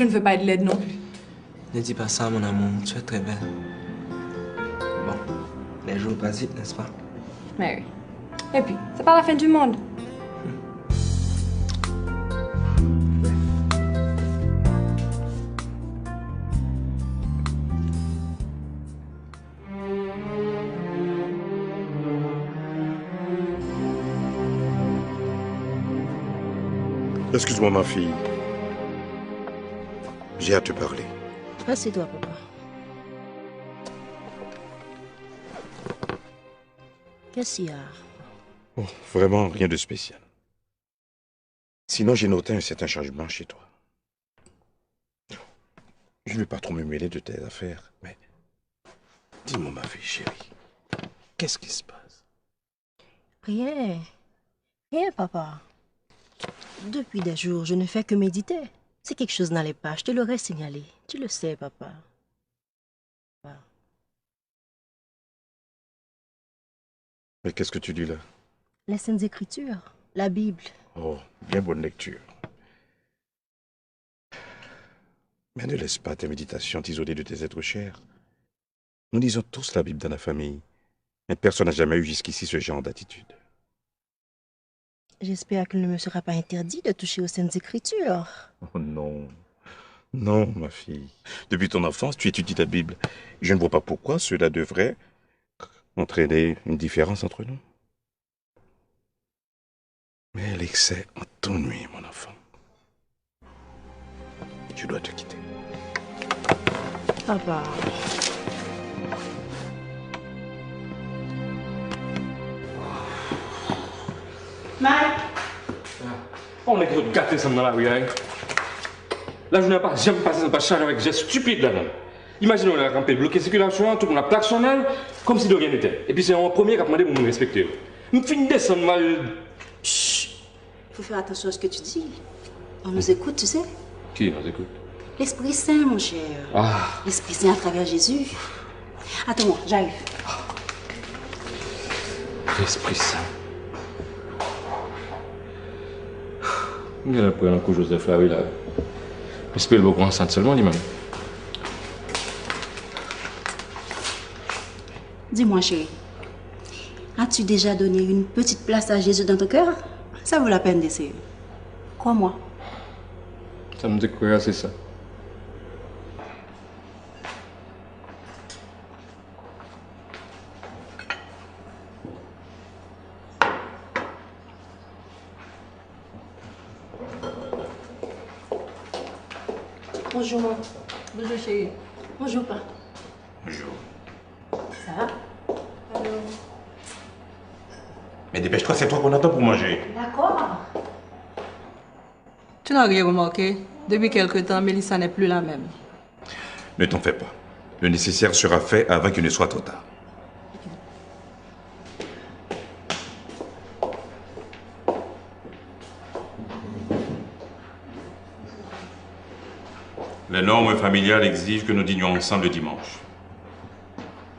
Je ne veux pas être laide non plus. Ne dis pas ça, mon amour. Tu es très belle. Bon, les jours passent vite, n'est-ce pas? Mais oui. Et puis, c'est pas la fin du monde. Excuse-moi, ma fille. J'ai à te parler. Assieds-toi, papa. Qu'est-ce qu'il y a? Oh, vraiment rien de spécial. Sinon, j'ai noté un certain changement chez toi. Je ne vais pas trop me mêler de tes affaires, mais dis-moi, ma fille chérie, qu'est-ce qui se passe? Rien. Rien, papa. Depuis des jours, je ne fais que méditer. Si quelque chose n'allait pas, je te l'aurais signalé. Tu le sais, papa. Mais qu'est-ce que tu dis là? Les Saintes Écritures, la Bible. Oh, bien bonne lecture. Mais ne laisse pas tes méditations t'isoler de tes êtres chers. Nous lisons tous la Bible dans la famille. Mais personne n'a jamais eu jusqu'ici ce genre d'attitude. J'espère qu'il ne me sera pas interdit de toucher aux Saintes Écritures. Oh non. Non, ma fille. Depuis ton enfance, tu étudies la Bible. Je ne vois pas pourquoi cela devrait entraîner une différence entre nous. Mais l'excès en t'ennuie, mon enfant. Je dois te quitter. Papa. Mike! On est gâtés ensemble dans la rue, hein. La journée n'a pas jamais passé sans pas charger avec des gestes stupides là-dedans. Imaginez, on a campé, bloqué la circulation, tout le monde a klaxonné, comme si de rien n'était. Et puis c'est un premier qui a demandé pour nous respecter. Nous finissons descendre mal. Chut! Il faut faire attention à ce que tu dis. On nous écoute, tu sais. Qui nous écoute? L'Esprit Saint, mon cher. Ah. L'Esprit Saint à travers Jésus. Attends-moi, j'arrive. L'Esprit Saint. Il y a un coup Joseph là, oui, là. J'espère beaucoup enceinte seulement, lui-même. Dis-moi, chérie. As-tu déjà donné une petite place à Jésus dans ton cœur? Ça vaut la peine d'essayer. Crois-moi. Ça me dit quoi, c'est ça. Bonjour, maman. Bonjour, chérie. Bonjour, pas. Bonjour. Ça va? Allô? Mais dépêche-toi, c'est toi qu'on attend pour manger. D'accord. Tu n'as rien remarqué? Depuis quelque temps, Mélissa n'est plus la même. Ne t'en fais pas. Le nécessaire sera fait avant qu'il ne soit trop tard. Les normes familiales exigent que nous dînions ensemble le dimanche.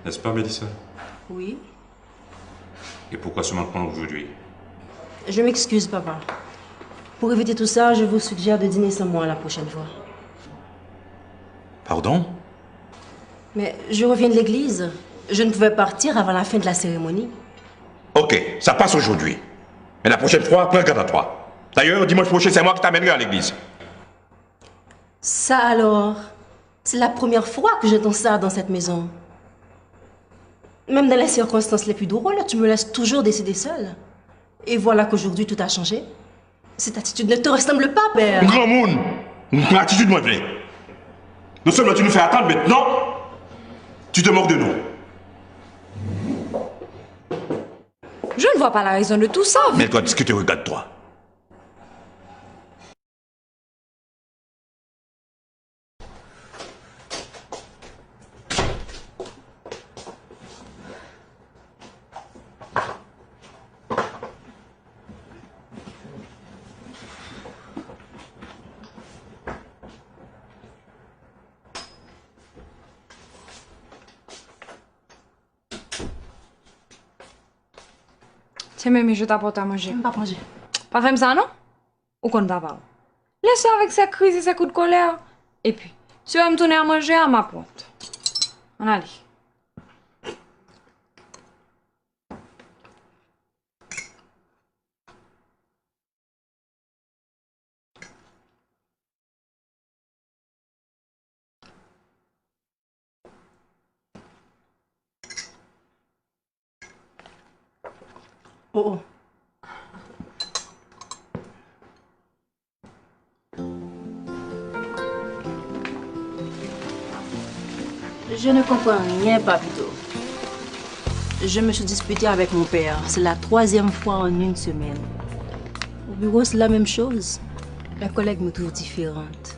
N'est-ce pas, Mélissa? Oui. Et pourquoi ce manquement aujourd'hui? Je m'excuse, papa. Pour éviter tout ça, je vous suggère de dîner sans moi la prochaine fois. Pardon? Mais je reviens de l'église. Je ne pouvais partir avant la fin de la cérémonie. Ok, ça passe aujourd'hui. Mais la prochaine fois, prends garde à toi. D'ailleurs, dimanche prochain, c'est moi qui t'amènerai à l'église. Ça alors, c'est la première fois que j'entends ça dans cette maison. Même dans les circonstances les plus drôles, tu me laisses toujours décider seule. Et voilà qu'aujourd'hui tout a changé. Cette attitude ne te ressemble pas, père. Grand monde, une attitude moins vraie. Non seulement tu nous fais attendre, maintenant, tu te moques de nous. Je ne vois pas la raison de tout ça. Mais toi, discuter, regarde-toi. Tiens, mais je t'apporte à manger. Je ne pas manger. Pas faire ça, non? Ou qu'on ne va pas? Laisse avec sa crise et sa coups de colère. Et puis, si on va me tourner à manger à ma porte. On allait. Oh, oh. Je ne comprends rien, Papito. Je me suis disputée avec mon père. C'est la 3e fois en une semaine. Au bureau, c'est la même chose. Les collègues me trouvent différente.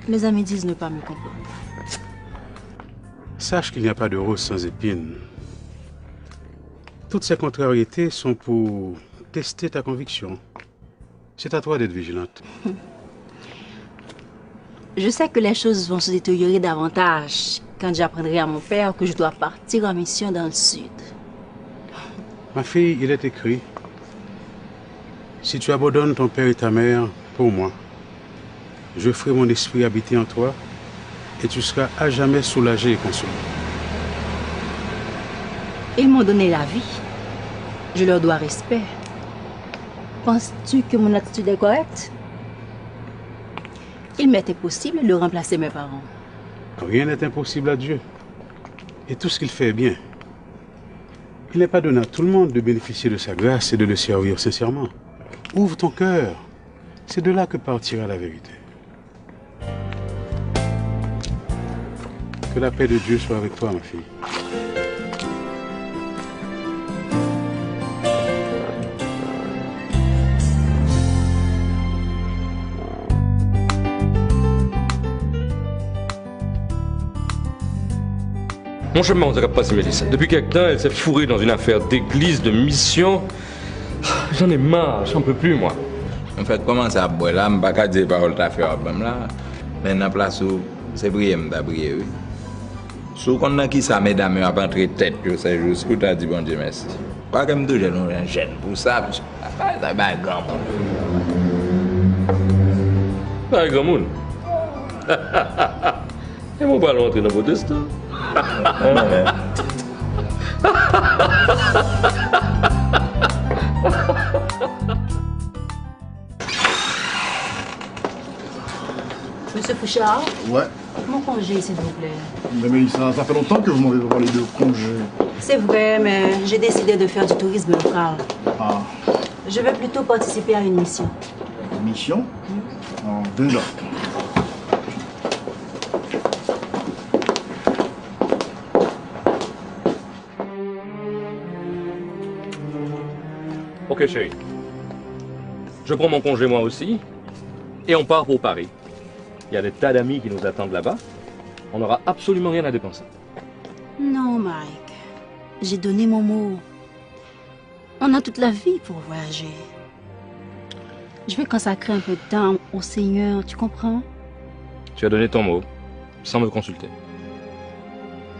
Mes amis disent ne pas me comprendre. Sache qu'il n'y a pas de rose sans épines. Toutes ces contrariétés sont pour tester ta conviction. C'est à toi d'être vigilante. Je sais que les choses vont se détériorer davantage quand j'apprendrai à mon père que je dois partir en mission dans le sud. Ma fille, il est écrit, si tu abandonnes ton père et ta mère pour moi, je ferai mon esprit habiter en toi et tu seras à jamais soulagé et consolé. Ils m'ont donné la vie. Je leur dois respect. Penses-tu que mon attitude est correcte? Il m'était possible de remplacer mes parents. Rien n'est impossible à Dieu. Et tout ce qu'il fait est bien. Il n'est pas donné à tout le monde de bénéficier de sa grâce et de le servir sincèrement. Ouvre ton cœur. C'est de là que partira la vérité. Que la paix de Dieu soit avec toi, ma fille. Mon chemin, on dirait pas si Mélissa. Depuis quelque temps, elle s'est fourrée dans une affaire d'église, de mission. J'en ai marre, j'en peux plus, moi. En fait, comment ça boit là, je ne peux pas dire parole ta fait là. Mais dans la place où c'est prier, je prier, oui. Si on a qui ça, mesdames, on va entrer tête, c'est juste que tu as dit bon Dieu merci. Pas comme deux jeunes, on gêne pour ça, ça va être grand monde. Pas grand monde. Et mon ballon entrer dans vos destins. Monsieur Fouchard, Ouais. mon congé, s'il vous plaît. Mais Mélissa, ça fait longtemps que vous m'avez parlé de congé. C'est vrai, mais j'ai décidé de faire du tourisme local. Ah, Je vais plutôt participer à une mission. mission en 2 ans. Ok, chérie. Je prends mon congé moi aussi. Et on part pour Paris. Il y a des tas d'amis qui nous attendent là-bas. On n'aura absolument rien à dépenser. Non, Mike. J'ai donné mon mot. On a toute la vie pour voyager. Je vais consacrer un peu de temps au Seigneur, tu comprends? Tu as donné ton mot, sans me consulter.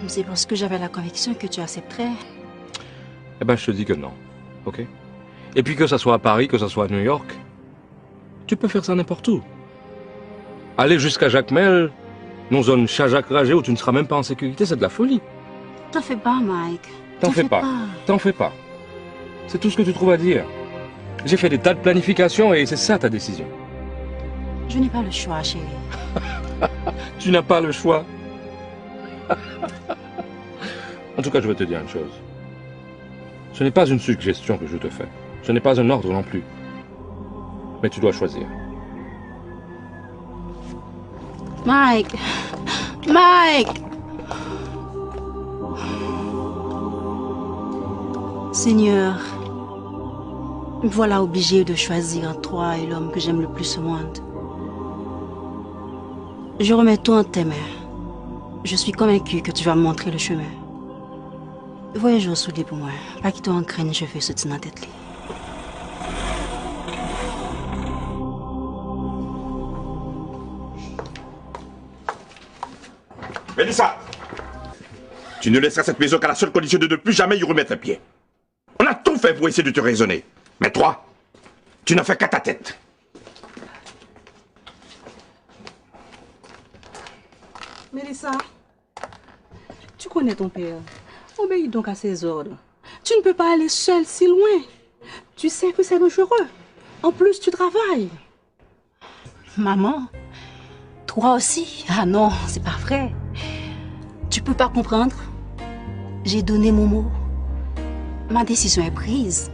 C'est parce que j'avais la conviction que tu accepterais. Eh ben, je te dis que non. Ok? Et puis que ça soit à Paris, que ça soit à New York, tu peux faire ça n'importe où. Aller jusqu'à Jacmel, dans une Chajak Ragé où tu ne seras même pas en sécurité, c'est de la folie. T'en fais pas, Mike. T'en fais pas. T'en fais pas. C'est tout ce que tu trouves à dire. J'ai fait des tas de planifications et c'est ça ta décision. Je n'ai pas le choix, chérie. Tu n'as pas le choix. En tout cas, je vais te dire une chose. Ce n'est pas une suggestion que je te fais. Ce n'est pas un ordre non plus. Mais tu dois choisir. Mike! Mike! Seigneur, me voilà obligé de choisir entre toi et l'homme que j'aime le plus au monde. Je remets tout en tes mains. Je suis convaincu que tu vas me montrer le chemin. Voyage au soudé pour moi. Pas qu'il t'en craigne, je fais ce dans la tête. Mélissa, tu ne laisseras cette maison qu'à la seule condition de ne plus jamais y remettre un pied. On a tout fait pour essayer de te raisonner. Mais toi, tu n'as fait qu'à ta tête. Mélissa, tu connais ton père. Obéis donc à ses ordres. Tu ne peux pas aller seule si loin. Tu sais que c'est dangereux. En plus, tu travailles. Maman, toi aussi? Ah non, c'est pas vrai. Tu peux pas comprendre. J'ai donné mon mot. Ma décision est prise.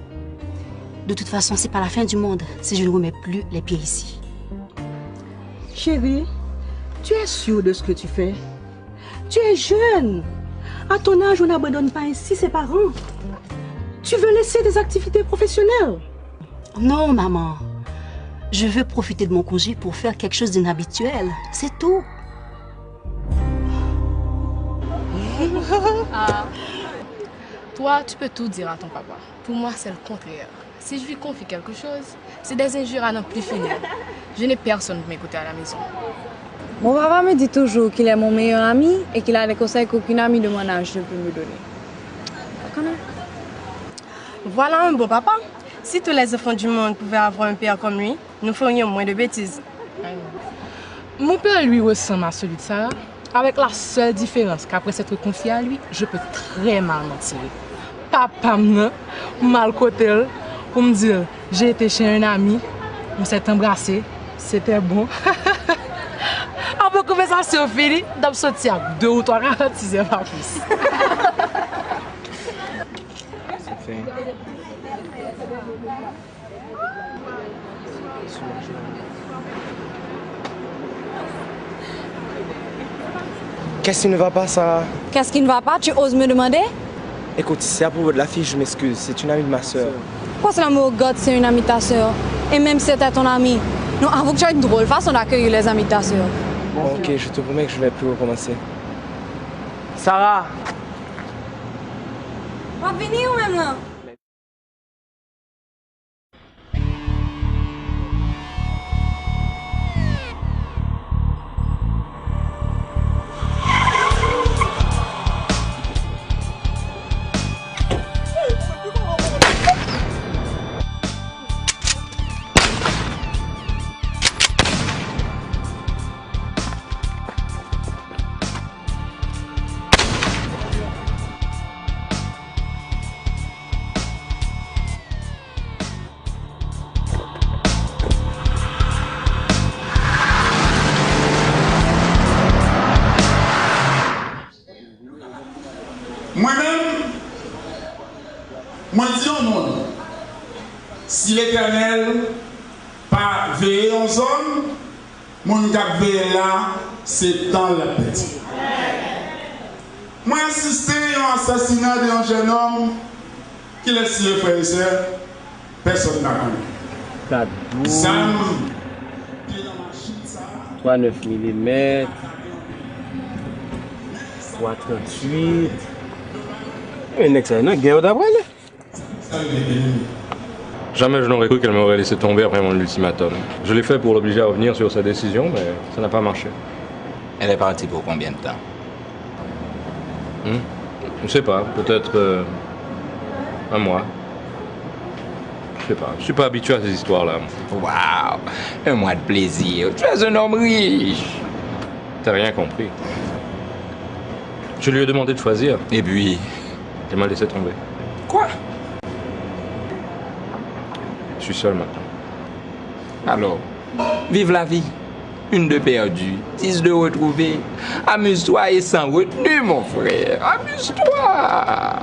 De toute façon, c'est pas la fin du monde si je ne remets plus les pieds ici. Chérie, tu es sûre de ce que tu fais? Tu es jeune. À ton âge, on n'abandonne pas ainsi ses parents. Tu veux laisser des activités professionnelles? Non, maman. Je veux profiter de mon congé pour faire quelque chose d'inhabituel. C'est tout. Toi, tu peux tout dire à ton papa. Pour moi, c'est le contraire. Si je lui confie quelque chose, c'est des injures à n'en plus finir. Je n'ai personne pour m'écouter à la maison. Mon papa me dit toujours qu'il est mon meilleur ami et qu'il a des conseils qu'aucun ami de mon âge ne peut me donner. Voilà un beau papa. Si tous les enfants du monde pouvaient avoir un père comme lui, nous ferions moins de bêtises. Mon père, lui, ressemble à celui de Sarah, avec la seule différence qu'après s'être confié à lui, je peux très mal m'en tirer. Papa mal côté pour me dire j'ai été chez un ami, on s'est embrassé, c'était bon. Après conversation finie, d'ab sorti à 2 ou 3 ralentissements par plus. Qu'est-ce qui ne va pas, Sarah? Qu'est-ce qui ne va pas? Tu oses me demander? Écoute, si c'est à propos de la fille, je m'excuse. C'est une amie de ma soeur. Pourquoi c'est l'amour God, c'est une amie de ta soeur? Et même si c'était ton ami. Non, avoue que tu as une drôle façon d'accueillir les amis de ta soeur. Bon, ok, je te promets que je ne vais plus recommencer. Sarah! Va venir ou même là? Moi-même, moi dis au monde, si l'Éternel pas veillé aux hommes, mon cap veillé là, c'est dans la petite. Moi assisté à un assassinat d'un jeune homme qui laisse le frère et soeur, personne n'a connu. Sam, 3,9 mm, 3,38. Un excellent guerre d'après. Jamais je n'aurais cru qu'elle m'aurait laissé tomber après mon ultimatum. Je l'ai fait pour l'obliger à revenir sur sa décision, mais ça n'a pas marché. Elle est partie pour combien de temps? Je ne sais pas, peut-être un mois. Je sais pas, je suis pas habitué à ces histoires-là. Waouh! Un mois de plaisir. Tu es un homme riche. T'as rien compris. Je lui ai demandé de choisir. Et puis? Elle m'a laissé tomber. Quoi? Je suis seul maintenant. Alors, vive la vie. Une de perdue, 10 de retrouvée. Amuse-toi et sans retenue, mon frère. Amuse-toi.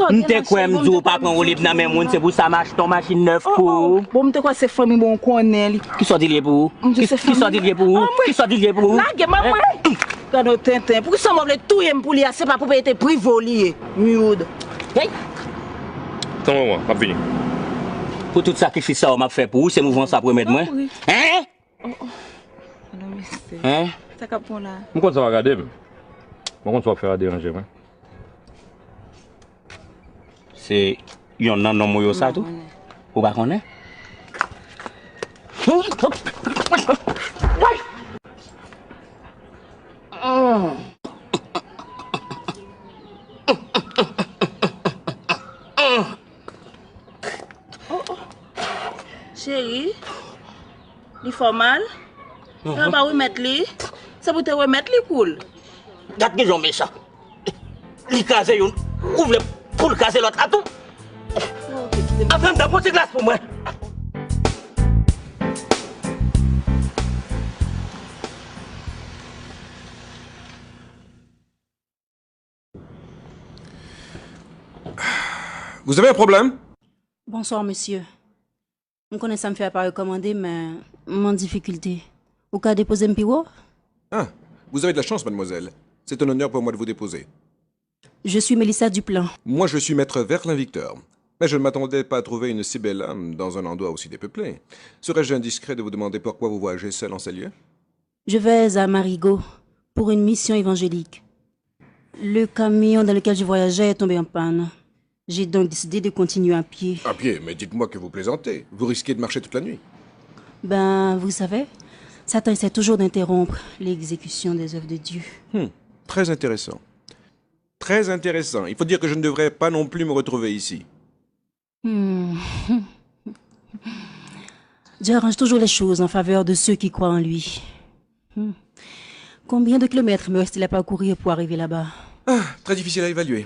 M'te quoi m'dou pas prendre libre dans même monde c'est pour ça marche ton machine neuf pour. Bon m'te quoi c'est famille bon connaît li. Qui sont lié pour? Qui sont lié pour? Qui sont lié pour? Là que maman. Quand on tintin pour ça m'veut tout yem pour li c'est pas pour être privolier. Miud. Hey. Attends-moi, pas fini. Pour tout sacrifice ça, on m'a fait pour vous, c'est mouvement ça pour mettre moi. Hein? Hein? Ça capon là. Je compte ça va regarder. Je compte ça va faire déranger. C'est. Yon nan non moyo ça tout? Ou pas connaître? Chérie, il faut mal. On va remettre lui. C'est pour te remettre lui cool. Gat que j'en mets ça. Li case yon. Ouvre le pour le caser l'autre à tout. Avant d'apporter glace pour moi. Vous avez un problème? Bonsoir, monsieur. Je connais ça me fait pas recommander, mais mon difficulté. Au cas de déposer un piro? Ah, vous avez de la chance, mademoiselle. C'est un honneur pour moi de vous déposer. Je suis Mélissa Duplan. Moi, je suis maître Verlin Victor. Mais je ne m'attendais pas à trouver une si belle âme dans un endroit aussi dépeuplé. Serais-je indiscret de vous demander pourquoi vous voyagez seul en ces lieux? Je vais à Marigot pour une mission évangélique. Le camion dans lequel je voyageais est tombé en panne. J'ai donc décidé de continuer à pied. À pied? Mais dites-moi que vous plaisantez. Vous risquez de marcher toute la nuit. Ben, vous savez, Satan essaie toujours d'interrompre l'exécution des œuvres de Dieu. Très intéressant. Très intéressant. Il faut dire que je ne devrais pas non plus me retrouver ici. Dieu arrange toujours les choses en faveur de ceux qui croient en lui. Combien de kilomètres me reste-t-il à parcourir pour arriver là-bas? Très difficile à évaluer.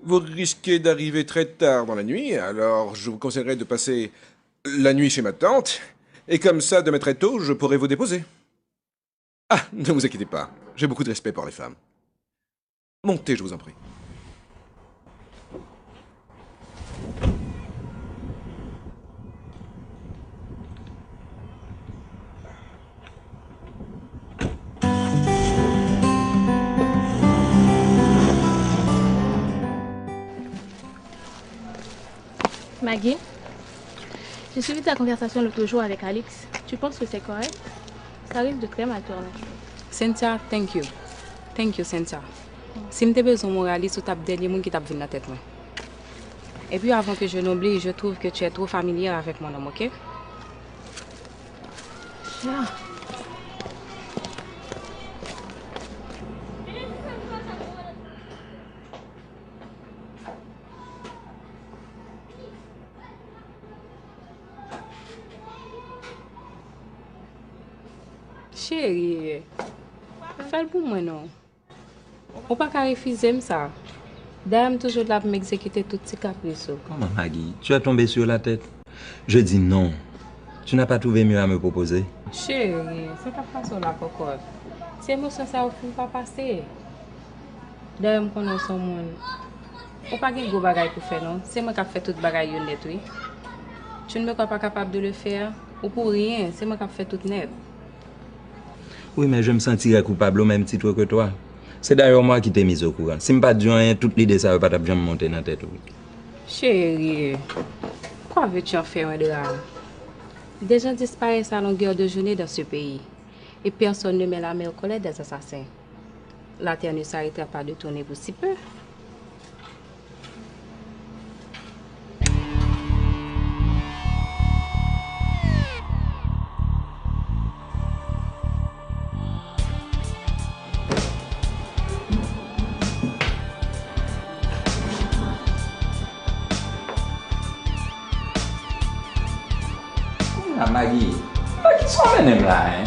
Vous risquez d'arriver très tard dans la nuit, alors je vous conseillerais de passer la nuit chez ma tante, et comme ça, demain très tôt, je pourrai vous déposer. Ah, ne vous inquiétez pas, j'ai beaucoup de respect pour les femmes. Montez, je vous en prie. Maggie, j'ai suivi ta conversation l'autre jour avec Alix. Tu penses que c'est correct? Ça risque de très mal tourner. Cynthia, thank you. Thank you, Cynthia. Si je besoin de moraliste, tu as dernier monde qui t'a venu dans la tête. Et puis avant que je n'oublie, je trouve que tu es trop familière avec mon homme, ok? Chérie, fais le pour moi, non? On ne peut pas refuser ça. Dame toujours là pour m'exécuter toutes ces caprices. Comment, Maggie? Tu as tombé sur la tête? Je dis non. Tu n'as pas trouvé mieux à me proposer? Chérie, c'est pas ça la cocotte. C'est émotion ça au fond pas passer. Dame connaît son monde. On pas de gros bagaille pour faire non. C'est moi qui fait toute bagaille net oui. Tu ne me crois pas capable de le faire ou pour rien, c'est moi qui fait tout net. Oui, mais je me sentirais coupable au même titre que toi. C'est d'ailleurs moi qui t'ai mis au courant. Si je ne pas dit rien, toutes l'idée ça ne va pas bien me monter dans la tête. Chérie, pourquoi veux-tu en faire un drame? Des gens disparaissent à longueur de journée dans ce pays. Et personne ne met la main au collet des assassins. La terre ne s'arrêtera pas de tourner pour si peu. Ah, Maggie, qui sont les mêmes là, hein?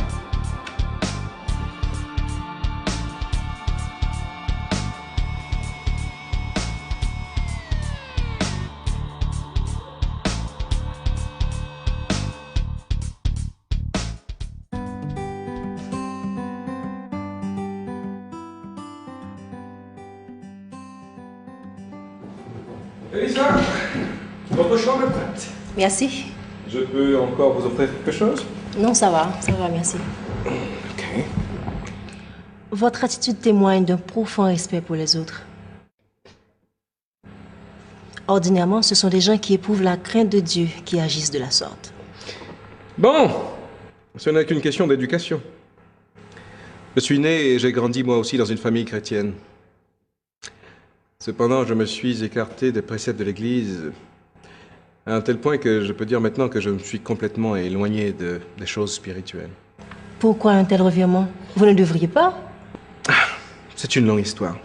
Elisa, votre chambre est prête. Merci. Je peux encore vous offrir quelque chose? Non, ça va, merci. Ok. Votre attitude témoigne d'un profond respect pour les autres. Ordinairement, ce sont des gens qui éprouvent la crainte de Dieu qui agissent de la sorte. Bon, ce n'est qu'une question d'éducation. Je suis né et j'ai grandi moi aussi dans une famille chrétienne. Cependant, je me suis écarté des préceptes de l'Église à un tel point que je peux dire maintenant que je me suis complètement éloigné des choses spirituelles. Pourquoi un tel revirement? Vous ne devriez pas? C'est une longue histoire.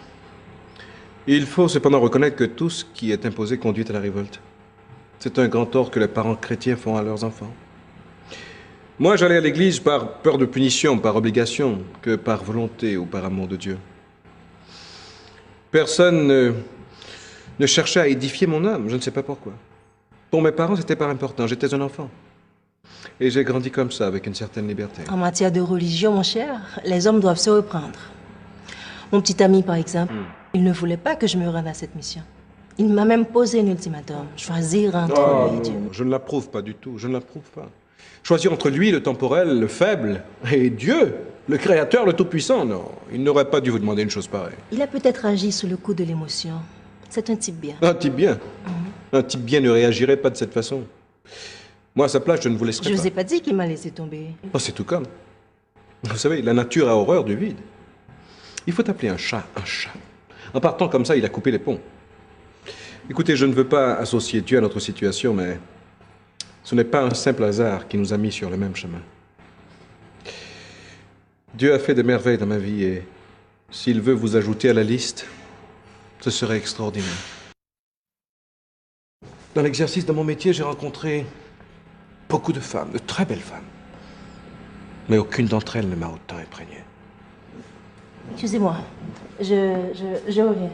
Il faut cependant reconnaître que tout ce qui est imposé conduit à la révolte. C'est un grand tort que les parents chrétiens font à leurs enfants. Moi, j'allais à l'église par peur de punition, par obligation, que par volonté ou par amour de Dieu. Personne ne cherchait à édifier mon âme, je ne sais pas pourquoi. Pour mes parents, c'était pas important, j'étais un enfant. Et j'ai grandi comme ça, avec une certaine liberté. En matière de religion, mon cher, les hommes doivent se reprendre. Mon petit ami, par exemple, il ne voulait pas que je me rende à cette mission. Il m'a même posé un ultimatum. Choisir entre lui et Dieu. Je ne l'approuve pas du tout, je ne l'approuve pas. Choisir entre lui, le temporel, le faible, et Dieu, le Créateur, le Tout-Puissant, non. Il n'aurait pas dû vous demander une chose pareille. Il a peut-être agi sous le coup de l'émotion. C'est un type bien. Un type bien. Un type bien ne réagirait pas de cette façon. Moi, à sa place, je ne vous laisserai Je pas. ne vous ai pas dit qu'il m'a laissé tomber. Oh, c'est tout comme. Vous savez, la nature a horreur du vide. Il faut appeler un chat un chat. En partant comme ça, il a coupé les ponts. Écoutez, je ne veux pas associer Dieu à notre situation, mais ce n'est pas un simple hasard qui nous a mis sur le même chemin. Dieu a fait des merveilles dans ma vie et s'il veut vous ajouter à la liste, ce serait extraordinaire. Dans l'exercice de mon métier, j'ai rencontré beaucoup de femmes, de très belles femmes. Mais aucune d'entre elles ne m'a autant imprégné. Excusez-moi, je reviens.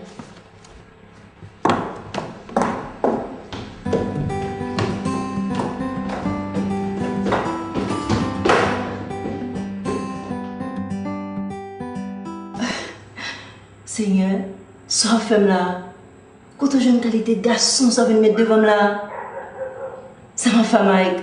Seigneur, ça femme là, quand je me qualité de garçon, ça vient me mettre devant là. Ça m'a fait mal.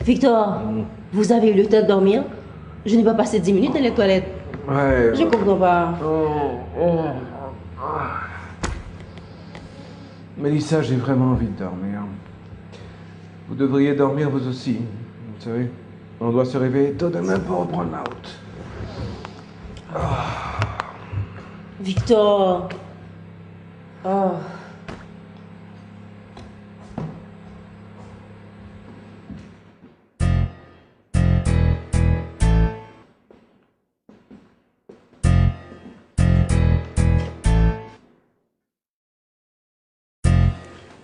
Victor, vous avez eu le temps de dormir? Je n'ai pas passé 10 minutes dans les toilettes. Ouais. Je comprends pas. Mélissa, j'ai vraiment envie de dormir. Vous devriez dormir vous aussi. Vous savez, on doit se réveiller tôt demain pour reprendre la route. Victor. Oh.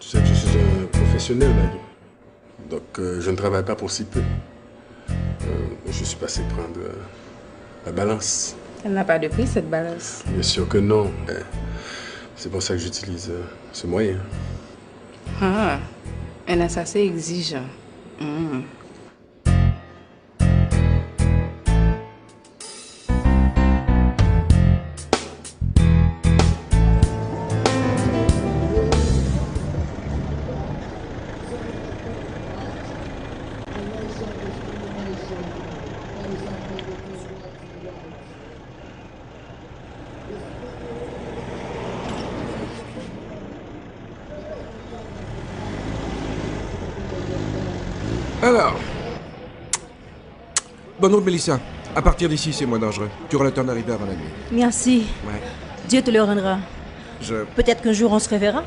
Tu sais que je suis un professionnel, Maggie. Donc, je ne travaille pas pour si peu. Je suis passé prendre la balance. Elle n'a pas de prix, cette balance. Bien sûr que non. C'est pour ça que j'utilise ce moyen. Ah, elle est assez exigeant. Alors, bonne route, Mélissa. À partir d'ici, c'est moins dangereux. Tu auras le temps d'arriver avant la nuit. Merci. Ouais. Dieu te le rendra. Peut-être qu'un jour on se reverra.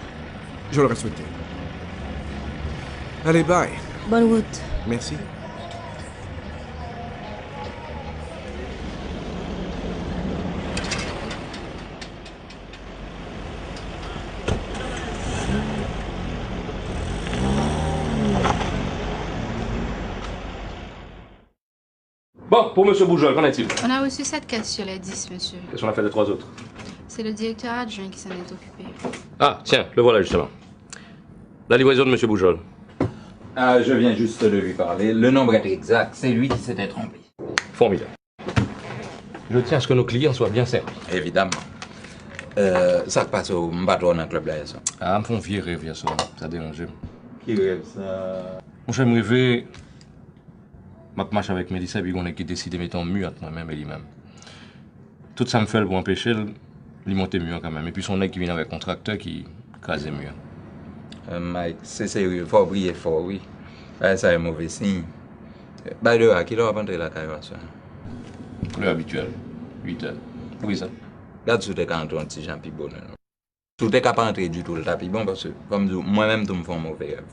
Je l'aurais souhaité. Allez, bye. Bonne route. Merci. Bon, pour M. Boujol, qu'en est-il? On a reçu 7 caisses sur les 10, monsieur. Qu'est-ce qu'on a fait des 3 autres? C'est le directeur adjoint qui s'en est occupé. Ah, tiens, le voilà justement. La livraison de M. Boujol. Ah, je viens juste de lui parler. Le nombre est exact. C'est lui qui s'était trompé. Formidable. Je tiens à ce que nos clients soient bien servis. Évidemment. Ça passe au bateau dans le club là, ça. Ah, me font virer, via ça. Ça dérange. Qui rêve ça? Mon cher, me rêver. Ma marche avec Mélissa, puis on a qui décidé de mettre en muette, moi-même et lui-même. Tout ça me fait pour empêcher lui monter mieux quand même. Et puis son nez qui vient avec un contracteur qui crasait mieux. Mike, c'est sérieux. Faut briller fort, oui. Ça, c'est un mauvais signe. By the way, à qui l'heure rentrer la carrière? L'heure habituelle. 8 heures. Oui, ça. Regarde si tu es quand un petit Jean Pibon. Tu n'es pas rentré du tout le tapis bon parce que, comme moi-même, tu me fais un mauvais rêve.